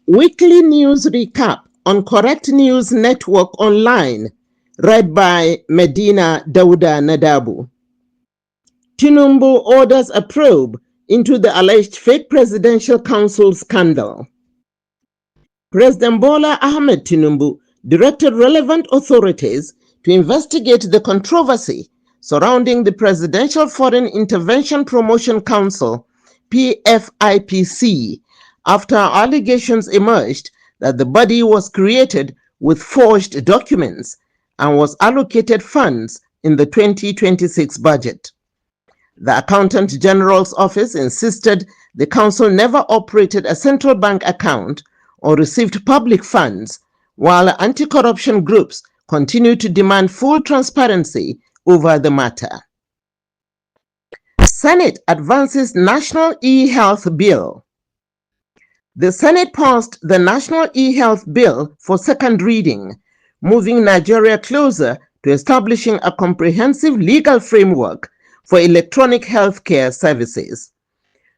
Weekly news recap on Correct News Network Online, read by Medina Dauda Nadabo. Tinubu orders a probe into the alleged fake presidential council scandal. President Bola Ahmed Tinubu directed relevant authorities to investigate the controversy surrounding the Presidential Foreign Intervention Promotion Council, PFIPC, after allegations emerged that the body was created with forged documents and was allocated funds in the 2026 budget. The Accountant General's office insisted the council never operated a central bank account or received public funds, while anti-corruption groups continue to demand full transparency over the matter. Senate advances National e-Health Bill. The Senate passed the National e-Health Bill for second reading, moving Nigeria closer to establishing a comprehensive legal framework for electronic healthcare services.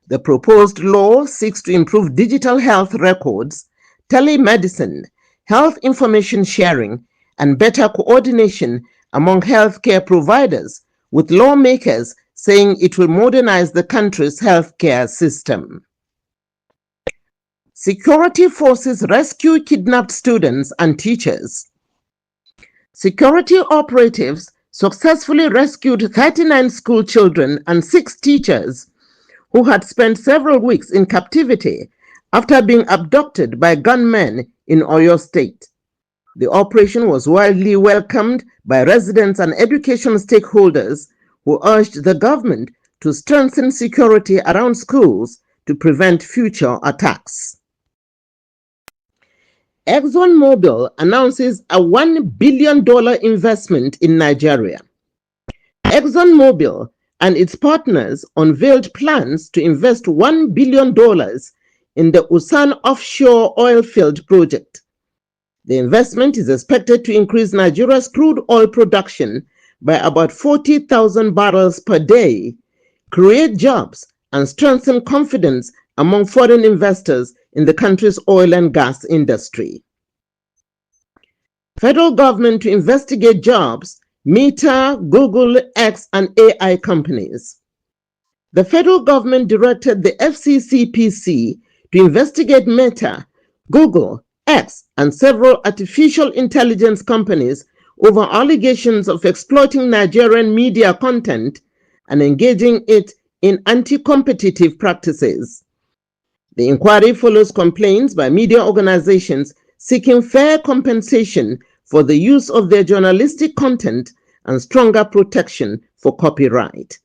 The proposed law seeks to improve digital health records, telemedicine, health information sharing, and better coordination among healthcare providers, with lawmakers saying it will modernize the country's healthcare system. Security forces rescue kidnapped students and teachers. Security operatives successfully rescued 39 school children and 6 teachers who had spent several weeks in captivity after being abducted by gunmen in Oyo State. The operation was widely welcomed by residents and education stakeholders who urged the government to strengthen security around schools to prevent future attacks. ExxonMobil announces a $1 billion investment in Nigeria. ExxonMobil and its partners unveiled plans to invest $1 billion in the Usan offshore oil field project. The investment is expected to increase Nigeria's crude oil production by about 40,000 barrels per day, create jobs, and strengthen confidence among foreign investors in the country's oil and gas industry. Federal government to investigate jobs, Meta, Google, X, and AI companies. The federal government directed the FCCPC to investigate Meta, Google, X, and several artificial intelligence companies over allegations of exploiting Nigerian media content and engaging it in anti-competitive practices. The inquiry follows complaints by media organizations seeking fair compensation for the use of their journalistic content and stronger protection for copyright.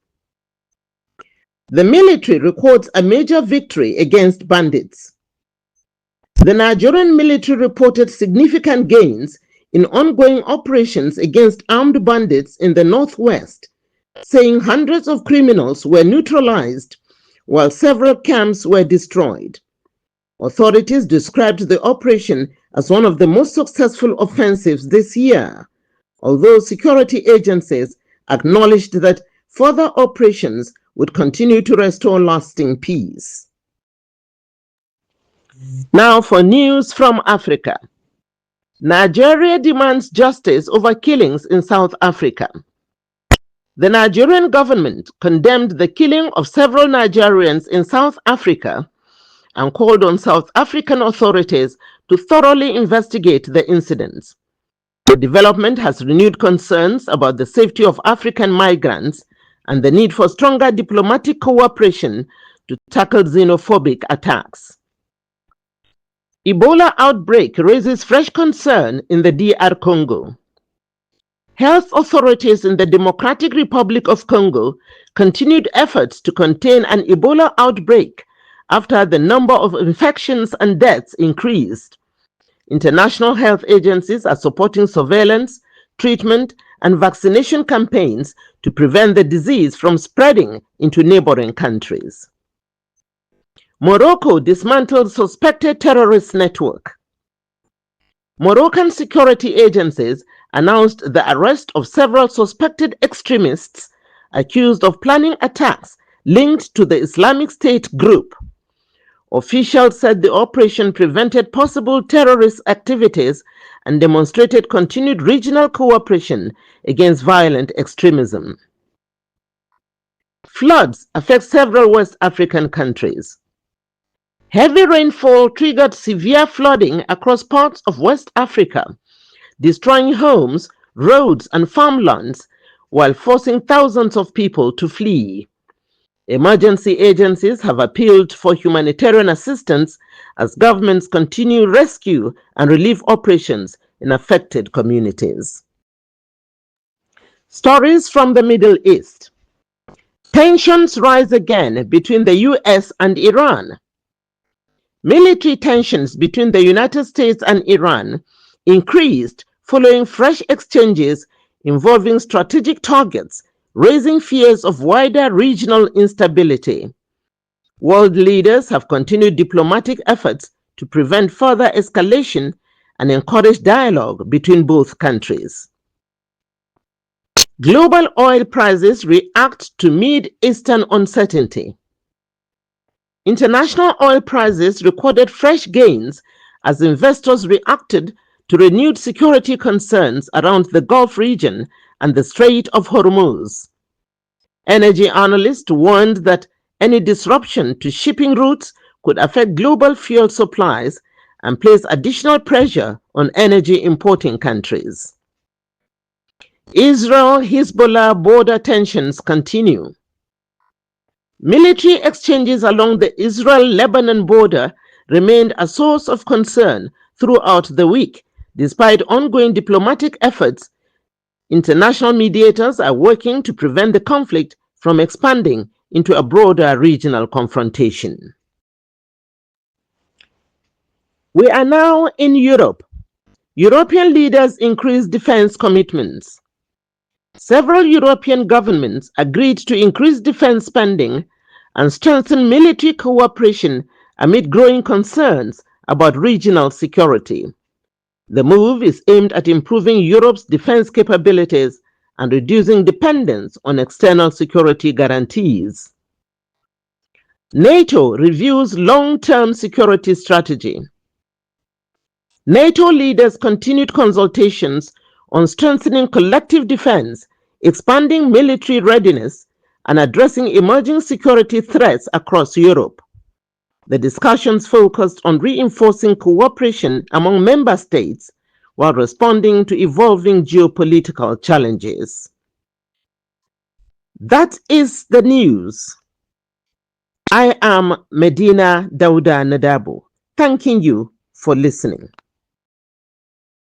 The military records a major victory against bandits. The Nigerian military reported significant gains in ongoing operations against armed bandits in the northwest, saying hundreds of criminals were neutralized while several camps were destroyed. Authorities described the operation as one of the most successful offensives this year, although security agencies acknowledged that further operations would continue to restore lasting peace. Now for news from Africa. Nigeria demands justice over killings in South Africa. The Nigerian government condemned the killing of several Nigerians in South Africa and called on South African authorities to thoroughly investigate the incidents. The development has renewed concerns about the safety of African migrants and the need for stronger diplomatic cooperation to tackle xenophobic attacks. Ebola outbreak raises fresh concern in the DR Congo. Health authorities in the Democratic Republic of Congo continued efforts to contain an Ebola outbreak after the number of infections and deaths increased. International health agencies are supporting surveillance, treatment, and vaccination campaigns to prevent the disease from spreading into neighboring countries. Morocco dismantled suspected terrorist network. Moroccan security agencies announced the arrest of several suspected extremists accused of planning attacks linked to the Islamic State group. Officials said the operation prevented possible terrorist activities and demonstrated continued regional cooperation against violent extremism. Floods affect several West African countries. Heavy rainfall triggered severe flooding across parts of West Africa, destroying homes, roads, and farmlands while forcing thousands of people to flee. Emergency agencies have appealed for humanitarian assistance as governments continue rescue and relief operations in affected communities. Stories from the Middle East. Tensions rise again between the US and Iran. Military tensions between the United States and Iran increased following fresh exchanges involving strategic targets, raising fears of wider regional instability. World leaders have continued diplomatic efforts to prevent further escalation and encourage dialogue between both countries. Global oil prices react to Mid-Eastern uncertainty. International oil prices recorded fresh gains as investors reacted to renewed security concerns around the Gulf region and the Strait of Hormuz. Energy analysts warned that any disruption to shipping routes could affect global fuel supplies and place additional pressure on energy importing countries. Israel-Hezbollah border tensions continue. Military exchanges along the Israel-Lebanon border remained a source of concern throughout the week. Despite ongoing diplomatic efforts, international mediators are working to prevent the conflict from expanding into a broader regional confrontation. We are now in Europe. European leaders increased defense commitments. Several European governments agreed to increase defense spending and strengthen military cooperation amid growing concerns about regional security. The move is aimed at improving Europe's defense capabilities and reducing dependence on external security guarantees. NATO reviews long-term security strategy. NATO leaders continued consultations on strengthening collective defense, expanding military readiness, and addressing emerging security threats across Europe. The discussions focused on reinforcing cooperation among member states while responding to evolving geopolitical challenges. That is the news. I am Medina Dauda Nadabo, thanking you for listening.